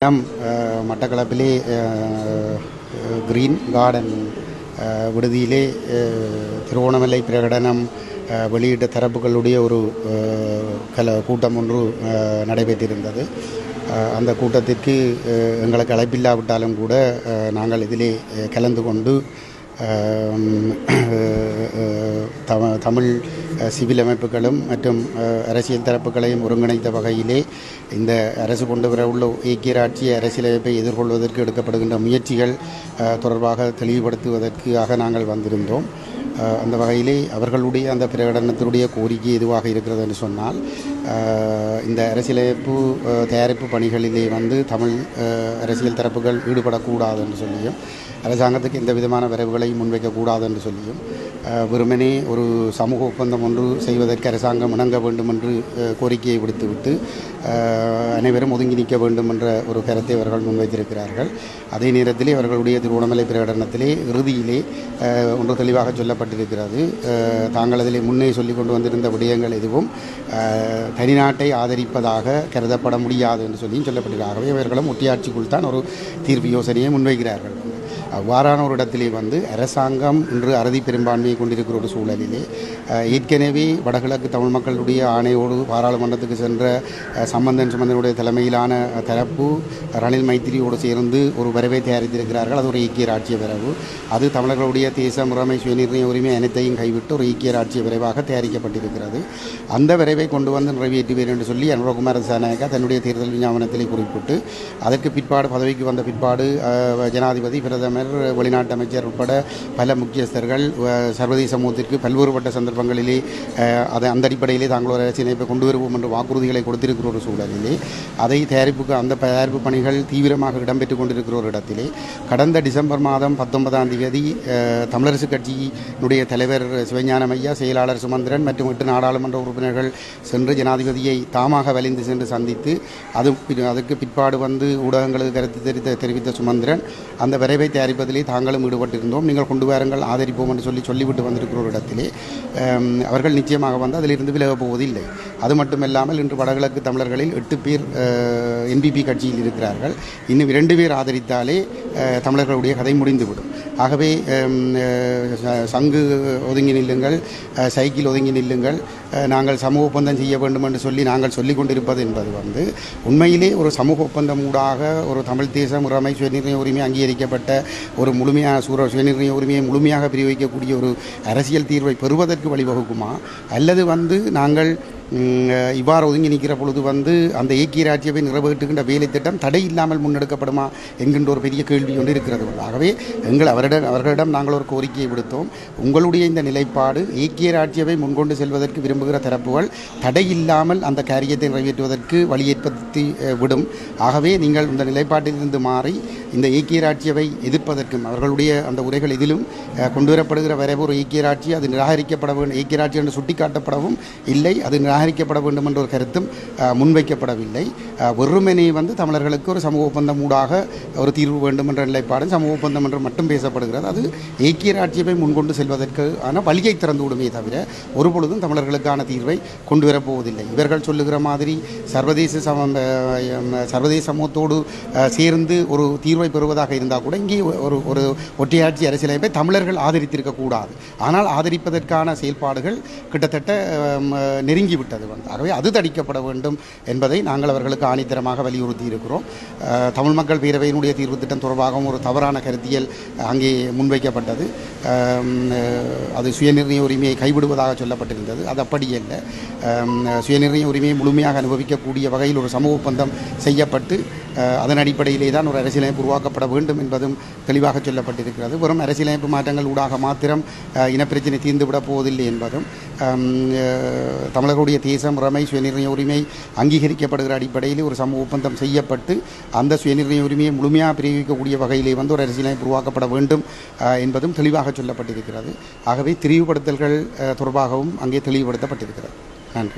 நம் மட்டக்களப்பிலே green garden விடுதியிலே திருவோணமலை பிரகடனம் வெளியிட்ட தரப்புகளுடைய ஒரு கூட்டம் ஒன்று நடைபெற்றிருந்தது. அந்த கூட்டத்திற்கு எங்களுக்கு அழைப்பில்லாவிட்டாலும் கூட நாங்கள் இதிலே கலந்து கொண்டு தமிழ் சிவில் அமைப்புகளும் மற்றும் அரசியல் தரப்புகளையும் ஒருங்கிணைத்த வகையிலே இந்த அரசு கொண்டு வரவுள்ள ஐக்கிய அரசியலமைப்பை எதிர்கொள்வதற்கு எடுக்கப்படுகின்ற முயற்சிகள் தொடர்பாக தெளிவுபடுத்துவதற்காக நாங்கள் வந்திருந்தோம். அந்த வகையிலே அவர்களுடைய அந்த பிரகடனத்தினுடைய கோரிக்கை எதுவாக இருக்கிறது என்று சொன்னால், இந்த அரசியலமைப்பு தயாரிப்பு பணிகளிலே தமிழ் அரசியல் தரப்புகள் ஈடுபடக்கூடாது என்று சொல்லியும், அரசாங்கத்துக்கு எந்த விதமான வரவுகளையும் முன்வைக்கக்கூடாது என்று சொல்லியும், வெறுமனே ஒரு சமூக ஒப்பந்தம் ஒன்று செய்வதற்கு அரசாங்கம் இணங்க வேண்டும் என்று கோரிக்கையை விடுத்துவிட்டு அனைவரும் ஒதுங்கி நிற்க வேண்டும் என்ற ஒரு கருத்தை அவர்கள் முன்வைத்திருக்கிறார்கள். அதே நேரத்திலே அவர்களுடைய திருவோணமலை பிரகடனத்திலே இறுதியிலே ஒன்று தெளிவாக சொல்லப்பட்டிருக்கிறது. தாங்கள் அதிலே முன்னே சொல்லிக் கொண்டு வந்திருந்த விடயங்கள் எதுவும் தனிநாட்டை ஆதரிப்பதாக கருதப்பட முடியாது என்று சொல்லியும் சொல்லப்பட்டிருக்காகவே அவர்களும் ஒட்டியாட்சிக்குள் தான் ஒரு தீர்வு யோசனையை முன்வைக்கிறார்கள். அவ்வாறான ஒரு இடத்திலே அரசாங்கம் இன்று அறுதி பெரும்பான்மையை கொண்டிருக்கிற ஒரு சூழலிலே ஏற்கனவே வடகிழக்கு தமிழ் மக்களுடைய ஆணையோடு பாராளுமன்றத்துக்கு சென்ற சம்பந்தனுடைய தலைமையிலான தரப்பு ரணில் மைத்திரியோடு சேர்ந்து ஒரு வரைவை தயாரித்திருக்கிறார்கள். அது ஒரு ஐக்கிய ராஜ்ய வரைவு. அது தமிழர்களுடைய தேச முறைமை சுயநிர்ணய உரிமை அனைத்தையும் கைவிட்டு ஒரு ஐக்கிய ராஜ்ய விரைவாக தயாரிக்கப்பட்டிருக்கிறது. அந்த விரைவை கொண்டு வந்து நிறைவேற்றுவேன் என்று சொல்லி அனுரகுமார திசாநாயக்கா தன்னுடைய தேர்தல் விஞ்ஞாபனத்திலே குறிப்பிட்டு அதற்கு பிற்பாடு பதவிக்கு வந்த பிற்பாடு ஜனாதிபதி, பிரதமர், வெளிநாட்டு அமைச்சர் உட்பட பல முக்கியஸ்தர்கள் சர்வதேச சமூகத்திற்கு பல்வேறுபட்ட சந்தர்ப்பங்களிலே அந்த அடிப்படையிலே தாங்கள் ஒரு அரசியலமைப்பை கொண்டு வருவோம் என்று வாக்குறுதிகளை கொடுத்திருக்கிற ஒரு சூழலிலே அந்த தயாரிப்பு பணிகள் தீவிரமாக இடம்பெற்றுக் கொண்டிருக்கிற ஒரு இடத்திலே கடந்த டிசம்பர் மாதம் 19ஆம் தேதி தமிழரசு கட்சியினுடைய தலைவர் சிவஞானம் ஐயா, செயலாளர் சுமந்திரன் மற்றும் 8 நாடாளுமன்ற உறுப்பினர்கள் சென்று ஜனாதிபதியை தாமாக வலிந்து சென்று சந்தித்து அதுக்கு பிற்பாடு ஊடகங்களுக்கு கருத்து தெரிவித்த சுமந்திரன் அந்த விரைவை தயாரிப்பதிலே தாங்களும் ஈடுபட்டிருந்தோம், நீங்கள் கொண்டு வாருங்கள், ஆதரிப்போம் என்று சொல்லிவிட்டு வந்திருக்கிற ஒரு இடத்திலே அவர்கள் நிச்சயமாக அதிலிருந்து விலகப் போவதில்லை. அது மட்டுமல்லாமல் இன்று வடகிழக்கு தமிழர்களில் 8 பேர் என்பிபி கட்சியில் இருக்கிறார்கள். இன்னும் 2 பேர் ஆதரித்தாலே தமிழர்களுடைய கதை முடிந்துவிடும். ஆகவே சங்கு ஒதுங்கி நில்லுங்கள், சைக்கிள் ஒதுங்கி நில்லுங்கள், நாங்கள் சமூக ஒப்பந்தம் செய்ய வேண்டும் என்று சொல்லி நாங்கள் சொல்லிக் கொண்டிருப்பது என்பது உண்மையிலே ஒரு சமூக ஒப்பந்தம் ஊடாக ஒரு தமிழ் தேச முறைமை சுயநிர்ணய உரிமை அங்கீகரிக்கப்பட்ட ஒரு முழுமையான சுயநிர்ணய உரிமையை முழுமையாக பிரிவிக்கக்கூடிய ஒரு அரசியல் தீர்வை பெறுவதற்கு வழிவகுக்குமா, அல்லது நாங்கள் இவ்வாறு ஒதுங்கி நிற்கிற பொழுது அந்த ஐக்கிய ராஜ்யவை நிறைவேற்றுகின்ற வேலை திட்டம் தடை இல்லாமல் முன்னெடுக்கப்படுமா என்கின்ற ஒரு பெரிய கேள்வி ஒன்று இருக்கிறது. ஆகவே அவர்களிடம் நாங்கள் ஒரு கோரிக்கையை விடுத்தோம். உங்களுடைய இந்த நிலைப்பாடு ஐக்கிய ராஜ்யவை முன்கொண்டு செல்வதற்கு விரும்புகிற தரப்புகள் தடை இல்லாமல் அந்த காரியத்தை நிறைவேற்றுவதற்கு வழி ஏற்படுத்தி விடும். ஆகவே நீங்கள் இந்த நிலைப்பாட்டிலிருந்து மாறி இந்த ஐக்கிய ராஜ்யவை எதிர்ப்பதற்கும் அவர்களுடைய அந்த உரைகள் இதிலும் கொண்டுவரப்படுகிற வரைவு ஒரு ஐக்கிய ராஜ்யம் அது நிராகரிக்கப்பட வேண்டும், ஐக்கிய ராஜ்யம் என்று சுட்டிக்காட்டப்படவும் இல்லை, அது நிராகரிக்கப்பட வேண்டும் என்ற ஒரு கருத்தும் முன்வைக்கப்படவில்லை. வெறுமனே தமிழர்களுக்கு ஒரு சமூக ஒப்பந்தம் ஊடாக ஒரு தீர்வு வேண்டும் என்ற நிலைப்பாடும் சமூக ஒப்பந்தம் என்று மட்டும் பேசப்படுகிறது. அது ஐக்கிய ராஜ்யத்தை முன்கொண்டு செல்வதற்கான வழியை திறந்து விடுமே தவிர ஒரு பொழுதும் தமிழர்களுக்கான தீர்வை கொண்டு வரப்போவதில்லை. இவர்கள் சொல்லுகிற மாதிரி சர்வதேச சமூகத்தோடு சேர்ந்து ஒரு தீர்வை பெறுவதாக இருந்தால் கூட இங்கே ஒரு ஒற்றையாட்சி அரசியலமைப்பை தமிழர்கள் ஆதரித்திருக்கக்கூடாது. ஆனால் ஆதரிப்பதற்கான செயல்பாடுகள் கிட்டத்தட்ட நெருங்கிவிட்டது. ஆகவே அது தடுக்கப்பட வேண்டும் என்பதை நாங்கள் அவர்களுக்கு ஆணித்தரமாக வலியுறுத்தி இருக்கிறோம். தமிழ் மக்கள் பேரவையினுடைய தீர்வு திட்டம் தொடர்பாகவும் ஒரு தவறான கருத்தியல் அங்கே முன்வைக்கப்பட்டது. அது சுயநிர்ணய உரிமையை கைவிடுவதாக சொல்லப்பட்டிருந்தது. அது அப்படியல்ல. சுயநிர்ணய உரிமையை முழுமையாக அனுபவிக்கக்கூடிய வகையில் ஒரு சமூக ஒப்பந்தம் செய்யப்பட்டு அதன் அடிப்படையிலே தான் ஒரு அரசியலமைப்பு உருவாக்கப்பட வேண்டும் என்பதும் தெளிவாக சொல்லப்பட்டிருக்கிறது. வெறும் அரசியலமைப்பு மாற்றங்கள் ஊடாக மாத்திரம் இனப்பிரச்சனை தீர்ந்துவிடப் போவதில்லை என்பதும் தமிழர்களுடைய தேச முறைமை சுயநிர்ணய உரிமை அங்கீகரிக்கப்படுகிற அடிப்படையில் ஒரு சமூக ஒப்பந்தம் செய்யப்பட்டு அந்த சுயநிர்ணய உரிமையை முழுமையாக பிரிவிக்கக்கூடிய வகையிலே ஒரு அரசியலமைப்பு உருவாக்கப்பட வேண்டும் என்பதும் தெளிவாக சொல்லப்பட்டிருக்கிறது. ஆகவே திரிவுபடுத்தல்கள் தொடர்பாகவும் அங்கே தெளிவுபடுத்தப்பட்டிருக்கிறது. நன்றி.